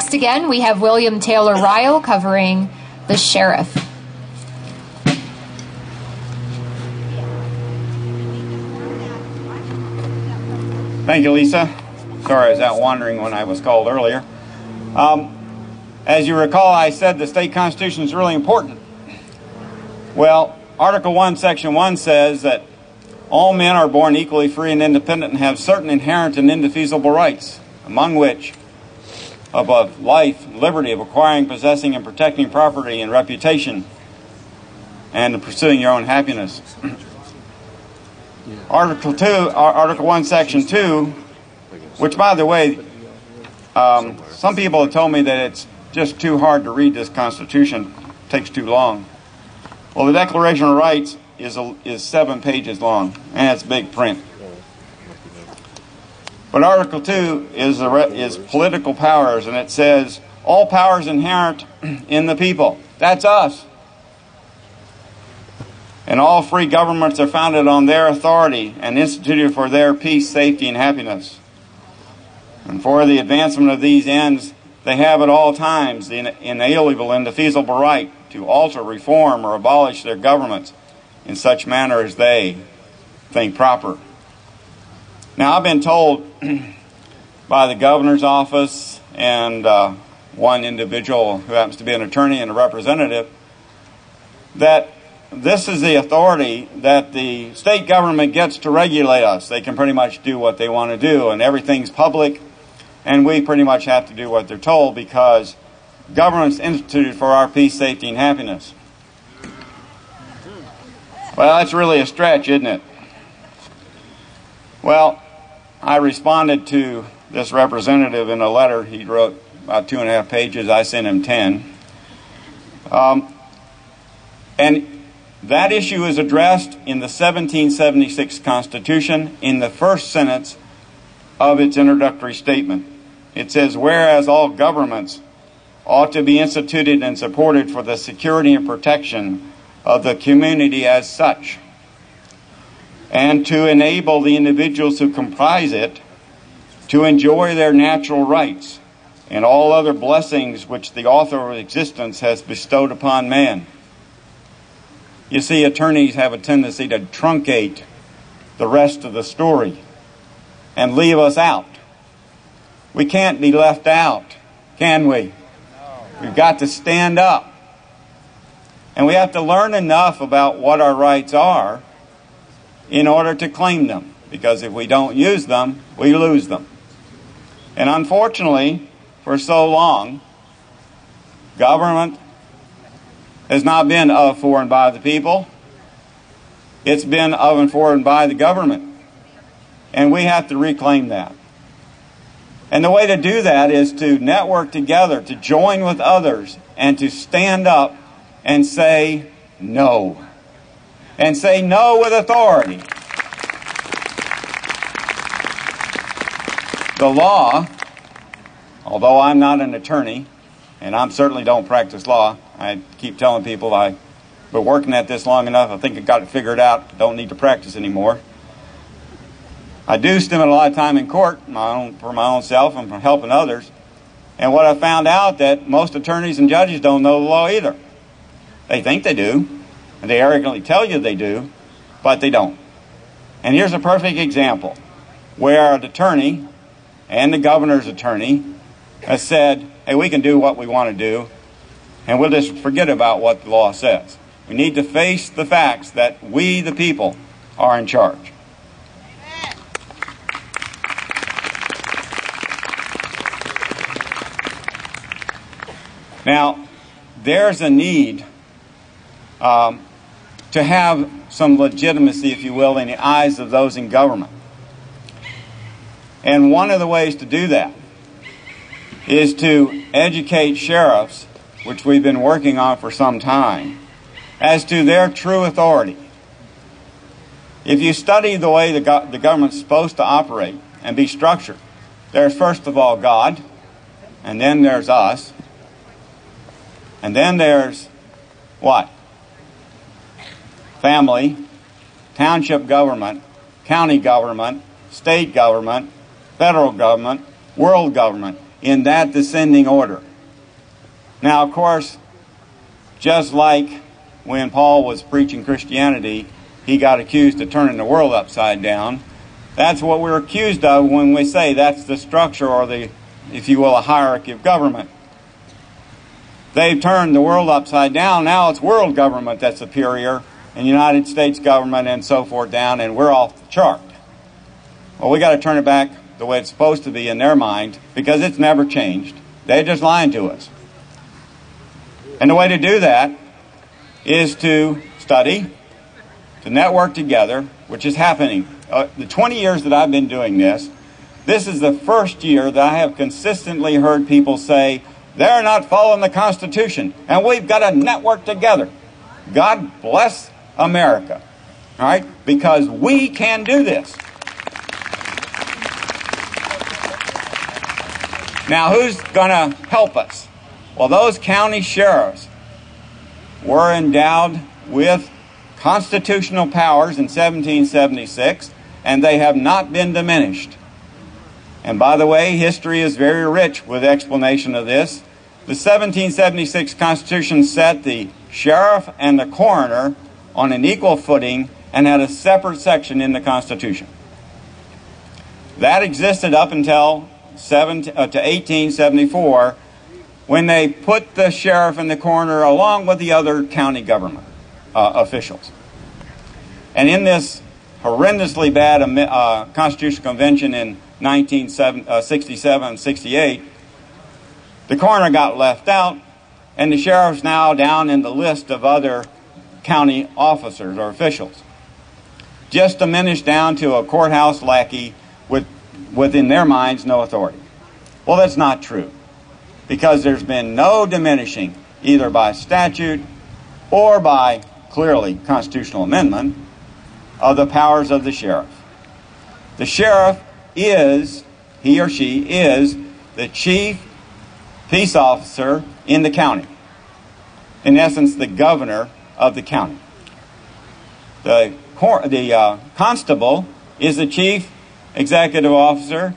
Next again, we have William Taylor Reil covering the sheriff. Thank you, Lisa. Sorry I was out wandering when I was called earlier. As you recall, I said the state constitution is really important. Well, Article 1, Section 1 says that all men are born equally free and independent and have certain inherent and indefeasible rights, among which above life, liberty of acquiring, possessing, and protecting property and reputation, and pursuing your own happiness. Article 1, Section 2, which, by the way, some people have told me that it's just too hard to read this Constitution. It takes too long. Well, the Declaration of Rights is 7 pages long, and it's big print. But Article 2 is political powers, and it says, all powers inherent in the people. That's us. And all free governments are founded on their authority and instituted for their peace, safety, and happiness. And for the advancement of these ends, they have at all times the inalienable and indefeasible right to alter, reform, or abolish their governments in such manner as they think proper. Now, I've been told by the governor's office and one individual who happens to be an attorney and a representative that this is the authority that the state government gets to regulate us. They can pretty much do what they want to do, and everything's public, and we pretty much have to do what they're told because government's instituted for our peace, safety, and happiness. Well, that's really a stretch, isn't it? Well, I responded to this representative in a letter. He wrote about 2.5 pages. I sent him 10. And that issue is addressed in the 1776 Constitution in the first sentence of its introductory statement. It says, whereas all governments ought to be instituted and supported for the security and protection of the community as such, and to enable the individuals who comprise it to enjoy their natural rights and all other blessings which the author of existence has bestowed upon man. You see, attorneys have a tendency to truncate the rest of the story and leave us out. We can't be left out, can we? We've got to stand up. And we have to learn enough about what our rights are in order to claim them. Because if we don't use them, we lose them. And unfortunately, for so long, government has not been of, for, and by the people. It's been of and for and by the government. And we have to reclaim that. And the way to do that is to network together, to join with others, and to stand up and say no. And say no with authority. The law, although I'm not an attorney, and I certainly don't practice law, I keep telling people I've been working at this long enough, I think I got it figured out, don't need to practice anymore. I do spend a lot of time in court for my own self and for helping others. And what I found out that most attorneys and judges don't know the law either. They think they do, and they arrogantly tell you they do, but they don't. And here's a perfect example where an attorney and the governor's attorney has said, hey, we can do what we want to do, and we'll just forget about what the law says. We need to face the facts that we, the people, are in charge. Now, there's a need to have some legitimacy, if you will, in the eyes of those in government. And one of the ways to do that is to educate sheriffs, which we've been working on for some time, as to their true authority. If you study the way the government's supposed to operate and be structured, there's first of all God, and then there's us, and then there's what? Family, township government, county government, state government, federal government, world government. in that descending order. Now, of course, just like when Paul was preaching Christianity, he got accused of turning the world upside down. That's what we're accused of when we say that's the structure, or the, if you will, a hierarchy of government. They've turned the world upside down. Now it's world government that's superior, and United States government and so forth down, and we're off the chart. Well, we got to turn it back the way it's supposed to be in their mind, because it's never changed. They're just lying to us. And the way to do that is to study, to network together, which is happening. The 20 years that I've been doing this is the first year that I have consistently heard people say, they're not following the Constitution, and we've got to network together. God bless America, all right? Because we can do this. Now, who's going to help us? Well, those county sheriffs were endowed with constitutional powers in 1776, and they have not been diminished. And by the way, history is very rich with explanation of this. The 1776 Constitution set the sheriff and the coroner on an equal footing and had a separate section in the Constitution. That existed up until 1874, when they put the sheriff and the coroner along with the other county government officials. And in this horrendously bad Constitutional Convention in 1967 and 68, the coroner got left out, and the sheriff's now down in the list of other county officers or officials. Just diminished down to a courthouse lackey with, within their minds, no authority. Well, that's not true, because there's been no diminishing, either by statute or by, clearly, constitutional amendment, of the powers of the sheriff. The sheriff is, he or she is, the chief peace officer in the county. In essence, the governor of the county. The constable is the chief executive officer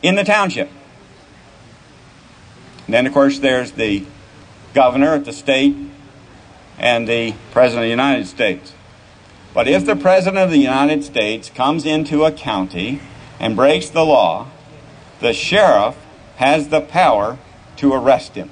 in the township. And then, of course, there's the governor at the state and the President of the United States. But if the President of the United States comes into a county and breaks the law, the sheriff has the power to arrest him.